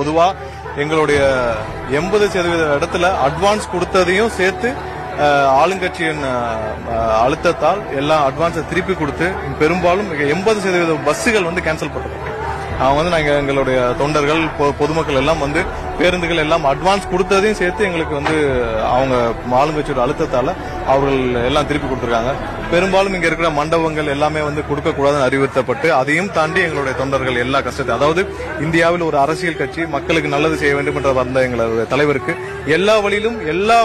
பொதுவா எங்களுடைய 80% இடத்துல அட்வான்ஸ் கொடுத்ததையும் சேர்த்து ஆளுங்கட்சியின் அழுத்தத்தால் எல்லாம் அட்வான்ஸை திருப்பி கொடுத்து பெரும்பாலும் 80% பஸ்ஸுகள் வந்து கேன்சல் பண்றாங்க. அவங்க நாங்க எங்களுடைய தொண்டர்கள் பொதுமக்கள் எல்லாம் பேருந்துகள் எல்லாம் அட்வான்ஸ் கொடுத்ததையும் சேர்த்து எங்களுக்கு அவங்க ஆளுங்கட்சியோட அழுத்தத்தால அவர்கள் எல்லாம் திருப்பி கொடுத்திருக்காங்க. பெரும்பாலும் இங்க இருக்கிற மண்டபங்கள் எல்லாமே கொடுக்க கூடாதுன்னு அறிவுறுத்தப்பட்டு அதையும் தாண்டி எங்களுடைய தொண்டர்கள் எல்லா கஷ்டத்தை, அதாவது இந்தியாவில் ஒரு அரசியல் கட்சி மக்களுக்கு நல்லது செய்ய வேண்டும் என்ற வந்த எங்களுடைய தலைவருக்கு எல்லா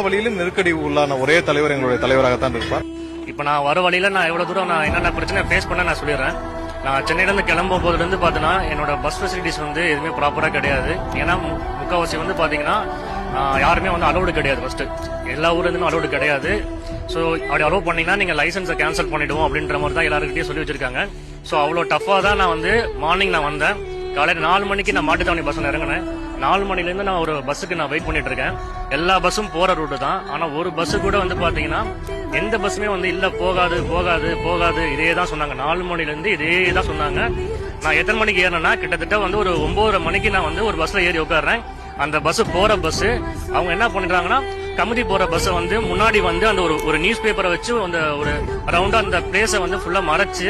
வழியிலும் நெருக்கடி உள்ளான ஒரே தலைவர் எங்களுடைய தலைவராகத்தான் இருப்பார். இப்ப நான் வர வழியில நான் எவ்வளவு தூரம் நான் என்னென்ன பிரச்சனை ஃபேஸ் பண்ண நான் சொல்லிடுறேன். நான் சென்னையில இருந்து கிளம்பும் போதுல இருந்து பாத்தீங்கன்னா என்னோட பஸ் ஃபெசிலிட்டிஸ் எதுவுமே ப்ராப்பரா கிடையாது. ஏன்னா முக்கால்வாசி பாத்தீங்கன்னா யாருமே அலோடு கிடையாது. ஃபர்ஸ்ட் எல்லா ஊர்ல இருந்தும் அலோடு கிடையாது. சோ அப்படி அலோவ் பண்ணீங்கன்னா நீங்க லைசன்ஸை கேன்சல் பண்ணிடுவோம் அப்படின்ற மாதிரி தான் எல்லாருக்கிட்டையும் சொல்லி வச்சிருக்காங்க. சோ அவ்வளவு டஃபா தான் நான் மார்னிங் நான் வந்தேன். காலையில 4 மணிக்கு நான் மாட்டுத்தாவணி பஸ்ல இறங்கினேன். 4 மணில இருந்து நான் ஒரு பஸ்ஸுக்கு நான் வெயிட் பண்ணிட்டு இருக்கேன். எல்லா பஸ்ஸும் போற ரூட்டு தான். ஆனா ஒரு பஸ் கூட பாத்தீங்கன்னா எந்த பஸ்ஸுமே இல்ல போகாது இதே தான் சொன்னாங்க. 4 மணில இருந்து இதே தான் சொன்னாங்க. நான் எத்தனை மணிக்கு ஏறினா கிட்டத்தட்ட ஒரு 9:30 மணிக்கு நான் ஒரு பஸ்ல ஏறி உட்காடுறேன். அந்த பஸ் போற பஸ் அவங்க என்ன பண்ணிடுறாங்கன்னா கமிட்டி போற பஸ் முன்னாடி அந்த ஒரு நியூஸ் பேப்பரை வச்சு ஒரு ரவுண்டா அந்த பிளேஸை ஃபுல்லா மறைச்சு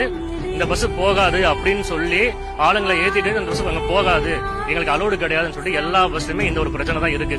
இந்த பஸ் போகாது அப்படின்னு சொல்லி ஆளுங்களை ஏத்திட்டு அந்த பஸ் போகாது, எங்களுக்கு அலோடு கிடையாதுன்னு சொல்லி எல்லா பஸ்லயுமே இந்த ஒரு பிரச்சனை தான் இருக்கு.